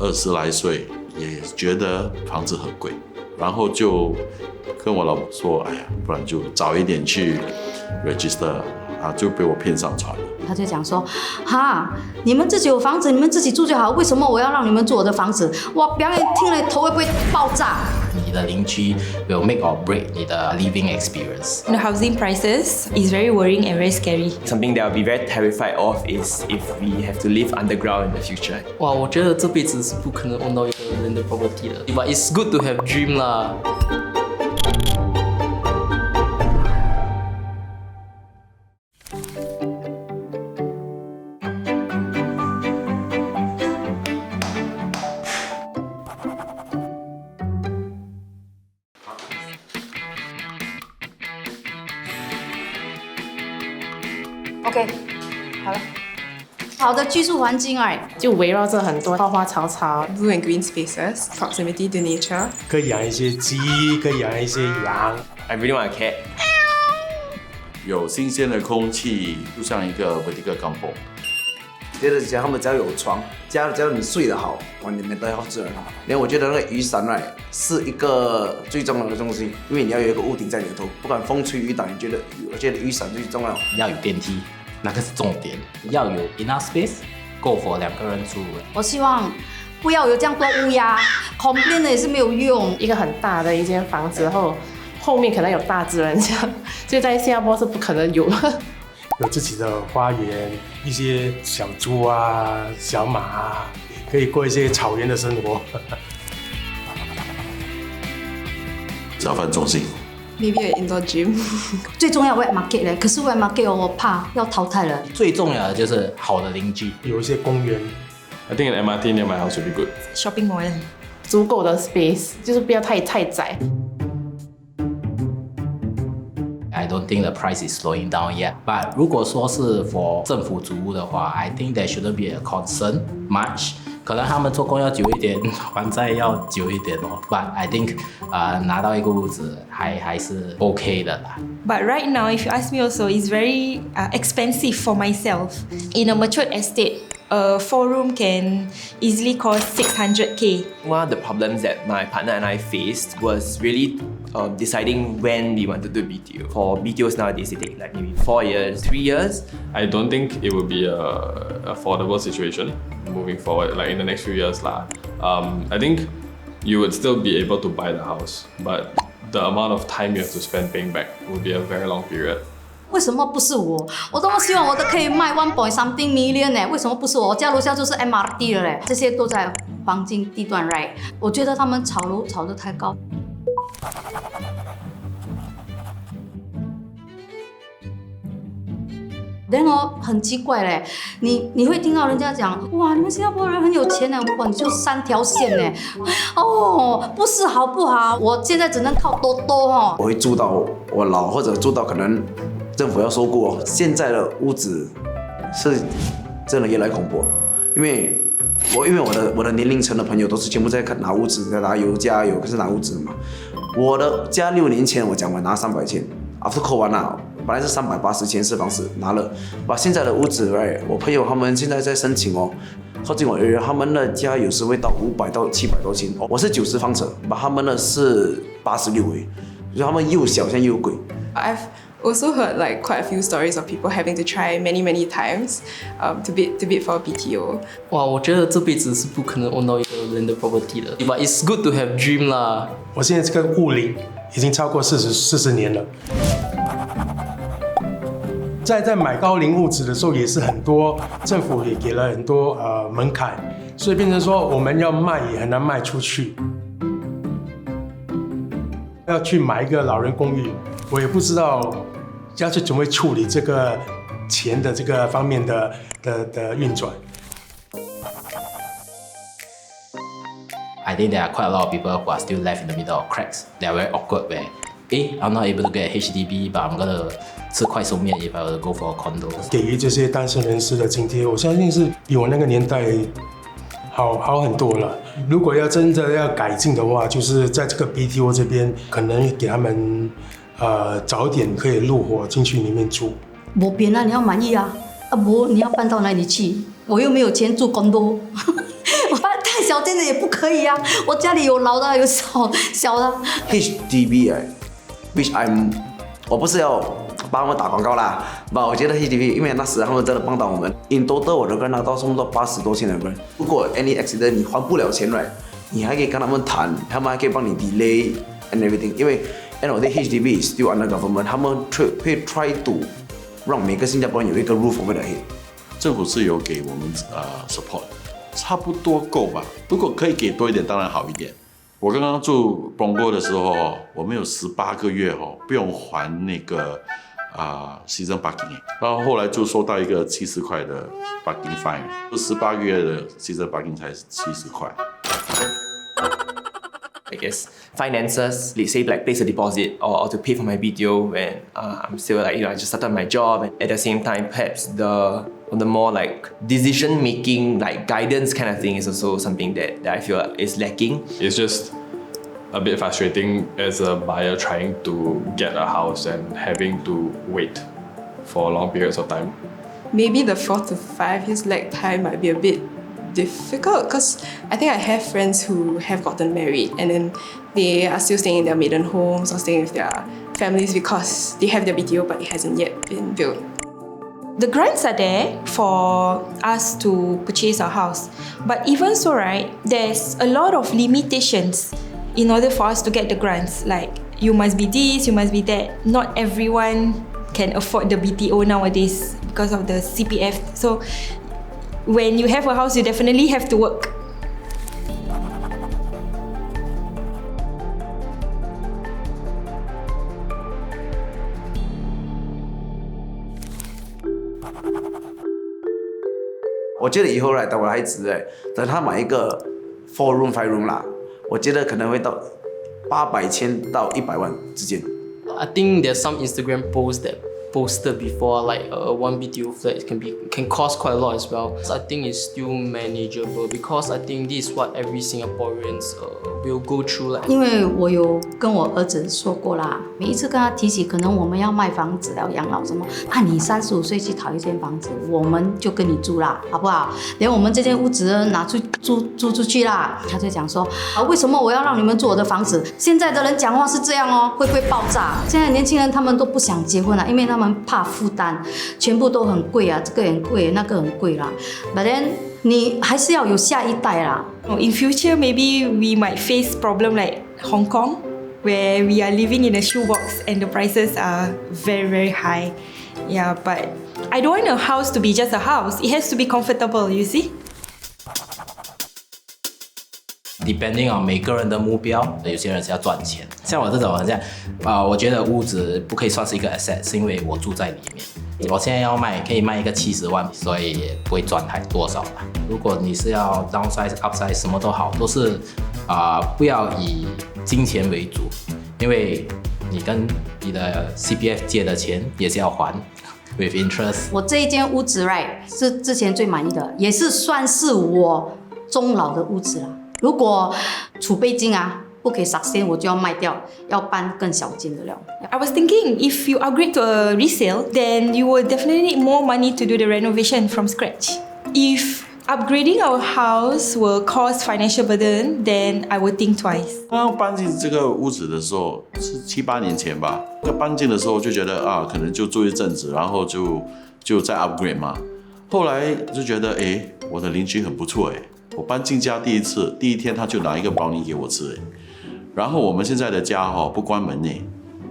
20来岁，也觉得房子很贵，然后就跟我老婆说，哎呀，不然就早一点去 register 啊，就被我骗上船了。他就讲说，哈，你们自己有房子，你们自己住就好，为什么我要让你们住我的房子？哇，别人听了头会不会爆炸？你的邻居 will make or break 你的 living experience. The housing prices is very worrying and very scary. Something that I'll be very terrified of is if we have to live underground in the future. 哇，我觉得这辈子是不可能 own 到一个人的 property 的。But it's good to have dream 啦。OK， 好了，好的居住环境就围绕着很多花花草草 blue and green spaces, proximity to nature. 可以养一些鸡，可以养一些羊。I really want a cat. 有新鲜的空气，就像一个 vertical compound。觉得他们只要有床，只要你睡得好，哇，你们都要自然好。连我觉得那个雨伞是一个最重要的东西，因为你要有一个屋顶在你的头，不管风吹雨打，我觉得雨伞最重要。要有电梯，那个是重点。要有 enough space， 够 for 2个人住。我希望不要有这样多乌鸦 ，complain 的也是没有用。一个很大的一间房子后面可能有大自然，这样就在新加坡是不可能有。有自己的花园，一些小猪啊、小马啊，可以过一些草原的生活。早饭中心 Maybe an indoor gym. 最重要 wet market 嘞，可是 wet market 我怕要淘汰了。最重要的就是好的邻居，有一些公园。I think an MRT near my house would be good. Shopping mall. 足够的 space， 就是不要太窄。I don't think the price is slowing down yet. But 如果说是 for 政府租屋的话 I think there shouldn't be a concern much. 可能他们做工要久一点，还债要久一点哦。But I think 拿到一个屋子还是 OK 的啦。But right now, if you ask me also, it's very expensive for myself. In a matured estate, a 4-room can easily cost 600K. One of the problems that my partner and I faced was really deciding when we want to do BTO. For BTOs nowadays, they take like maybe 4 years, 3 years. I don't think it will be a affordable situation moving forward, like in the next few years lah. I think you would still be able to buy the house, but the amount of time you have to spend paying back will be a very long period. 为什么不是我？我多么希望我的可以卖1 point something million 呢？为什么不是我？我家楼下就是 MRT 了嘞，这些都在黄金地段 right？ 我觉得他们炒楼炒得太高。然后很奇怪嘞，你会听到人家讲，哇，你们新加坡人很有钱呢，哇，你就3条线呢，哦，不是好不好？我现在只能靠多多哦。我会住到我老，或者住到可能政府要收购哦。现在的屋子是真的越来越恐怖，因为我的年龄层的朋友都是全部在拿屋子，在拿油加油，可是拿屋子嘛。我的家6年前我讲我拿300千 ，after 扣完了。本来是380千是房子拿了，把现在的屋子 ，right， 我朋友他们现在在申请哦，靠近我他们的家有时会到500到700多千，我是90方尺，把他们的是86维，所以他们又小像又贵。I've also heard like quite a few stories of people having to try many times to bid for BTO. 哇，我觉得这辈子是不可能 own 到一个人的 property 的。But it's good to have dream 啦。我现在这个物龄已经超过40年了。在买高龄物质的时候，也是很多政府也给了很多门槛，所以变成说我们要卖也很难卖出去。要去买一个老人公寓，我也不知道要去怎么处理这个钱的这个方面的运转。I think there are quite a lot of people who are still left in the middle of cracks. They are very awkward where, I'm not able to get HDB, but I'm gonna 吃快速面 if I were to go for a condo. 给予这些单身人士的津贴，我相信是比我那个年代好很多了。如果要真的要改进的话，就是在这个 BTO 这边，可能给他们早点可以入伙进去里面住。没变啊，你要满意啊，不你要搬到哪里去？我又没有钱住condo，太小小间的也不可以啊，我家里有老的有小的。HDB which我不是要帮他们打广告啦，我觉得 HDB 因为那时他们真的帮到我们 ，in total 我都跟拿到差不多80多千的人。如果 any accident 你还不了钱right，你还可以跟他们谈，他们还可以帮你 delay and everything， 因为 end of the day HDB is still under government， 他们会 try to 让每个新加坡人有一个 roof over their head。政府是有给我们support， 差不多够吧。如果可以给多一点，当然好一点。我刚刚住 Punggol 的时候，我们有18个月不用还那个season parking， 然后后来就收到一个70块的 parking fine，18个月的 season parking 才70块。I guess finances, let's say like place a deposit or to pay for my BTO when I'm still like I just started my job, and at the same time perhaps the more like decision making like guidance kind of thing is also something that I feel is lacking. It's just a bit frustrating as a buyer trying to get a house and having to wait for long periods of time. Maybe the 4 to 5 years lag time might be a bit difficult because I think I have friends who have gotten married and then they are still staying in their maiden homes or staying with their families because they have their BTO but it hasn't yet been built. The grants are there for us to purchase a house, but even so, right, there's a lot of limitations in order for us to get the grants. Like you must be this, you must be that. Not everyone can afford the BTO nowadays because of the CPF. So when you have a house, you definitely have to work. "我觉得以后等我孩子等他买一个 4 room 5 room 啦，我觉得可能会到800千到100万之间。I think there's some Instagram posts that posted before like one BTO flat can cost quite a lot as well. So I think it's still manageable because I think this is what every Singaporeans will go through. 因为我有跟我儿子说过啦，每一次跟他提起可能我们要卖房子要养老什么你35岁去讨一间房子，我们就跟你住啦，好不好？连我们这间屋子拿去租出去啦。他就讲说为什么我要让你们住我的房子？现在的人讲话是这样会不会爆炸？现在年轻人他们都不想结婚啦，因为他们怕负担，全部都很贵啊，这个很贵，那个很贵啦。But then 你还是要有下一代啦。In future, maybe we might face problem like Hong Kong, where we are living in a shoebox and the prices are very, very high. Yeah, but I don't want a house to be just a house. It has to be comfortable, you see? Depending on 每个人的目标，有些人是要赚钱，像我这种好像我觉得屋子不可以算是一个 asset， 是因为我住在里面。我现在要卖，可以卖一个70万，所以也不会赚多少吧。如果你是要 downsize、upsize 什么都好，都是不要以金钱为主，因为你跟你的 CPF 借的钱也是要还 with interest。我这一间屋子 right 是之前最满意的，也是算是我终老的屋子啦。如果储备金不可以sustain，我就要卖掉，要搬更小间的了。I was thinking if you upgrade to a resale, then you will definitely need more money to do the renovation from scratch. If upgrading our house will cause financial burden, then I would think twice. 刚搬进这个屋子的时候是7、8年前吧。搬进的时候就觉得可能就住一阵子，然后就再 upgrade 嘛。后来就觉得我的邻居很不错我搬进家第一天他就拿一个brownie给我吃然后我们现在的家不关门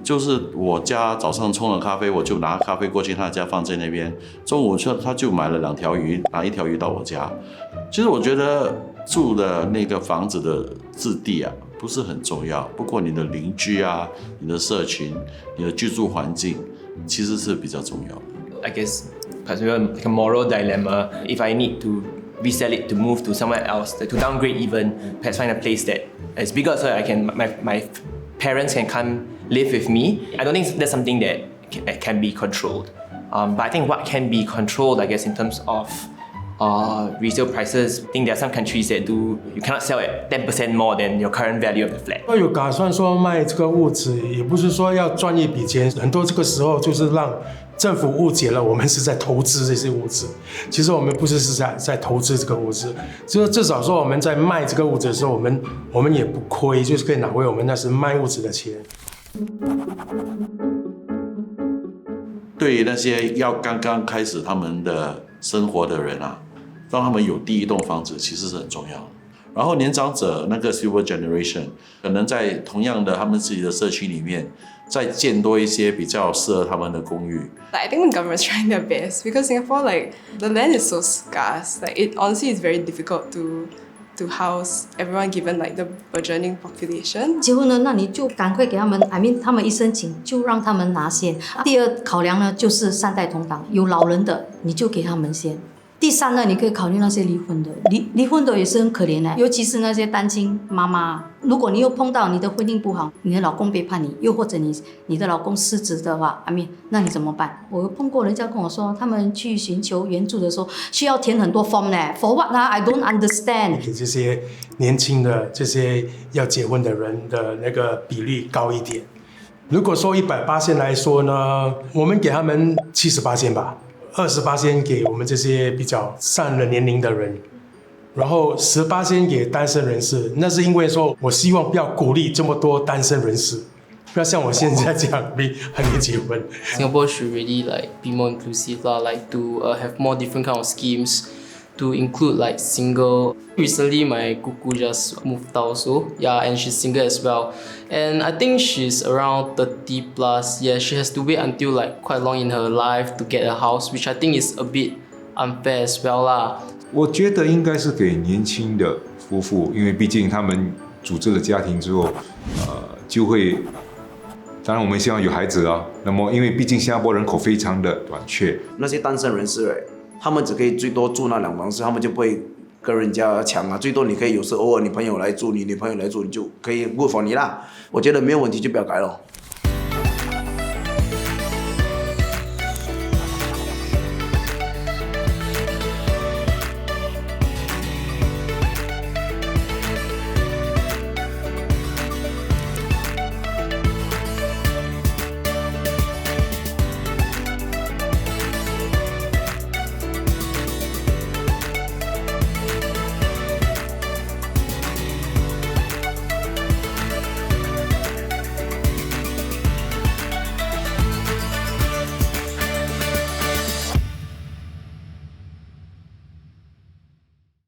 就是我家早上冲了咖啡，我就拿咖啡过去他家放在那边，中午他就买了2条鱼，拿1条鱼到我家。其实我觉得住的那个房子的质地不是很重要，不过你的邻居你的社群、你的居住环境其实是比较重要的。 I guess perhaps like a moral dilemma. If I need to resell it to move to somewhere else, to downgrade even, perhaps find a place that is bigger so I can my parents can come live with me. I don't think that's something that can be controlled. But I think what can be controlled, I guess, in terms of resale prices, I think there are some countries that you cannot sell at 10% more than your current value of the flat. 有打算说卖这个屋子，也不是说要赚一笔钱，很多这个时候就是让政府误解了我们是在投资这些物资，其实我们不是在投资这个物资，就是至少说我们在卖这个物资的时候，我们也不亏，就是可以拿回我们那时卖物资的钱。对于那些要刚刚开始他们的生活的人啊，让他们有第一栋房子其实是很重要的。然后年长者那个 Silver Generation 可能在同样的他们自己的社区里面，再建多一些比较适合他们的公寓。I think the government's trying their best because Singapore, like, the land is so scarce. Like, it honestly is very difficult to house everyone given like the burgeoning population. 结婚了，那你就赶快给他们，I mean，他们一申请就让他们拿先。第二考量呢，就是三代同堂，有老人的你就给他们先。第三呢，你可以考虑那些离婚的，离婚的也是很可怜的，尤其是那些单亲妈妈。如果你又碰到你的婚姻不好，你的老公背叛你，又或者你的老公失职的话，I mean，那你怎么办？我有碰过人家跟我说，他们去寻求援助的时候，需要填很多 form 呢 ，for what 呢 ？I don't understand。给这些年轻的这些要结婚的人的那个比例高一点。如果说100%来说呢，我们给他们70%吧。20%给我们这些比较上了年龄的人，然后10%给单身人士。那是因为说我希望不要鼓励这么多单身人士，不要像我现在这样还没结婚。Singapore should really like be more inclusive lah, like to have more different kind of schemes to include like single. Recently, my kuku just moved out also. Yeah, and she's single as well. And I think she's around 30 plus. Yeah, she has to wait until like quite long in her life to get a house, which I think is a bit unfair as well lah. 我觉得应该是给年轻的夫妇，因为毕竟他们组织了家庭之后，就会，当然我们希望有孩子啊。那么因为毕竟新加坡人口非常的短缺，那些单身人士，他们只可以最多住那2房室，他们就不会跟人家抢啊。最多你可以有时偶尔你朋友来住，你女朋友来住，你就可以 good for 你啦。我觉得没有问题就不要改咯。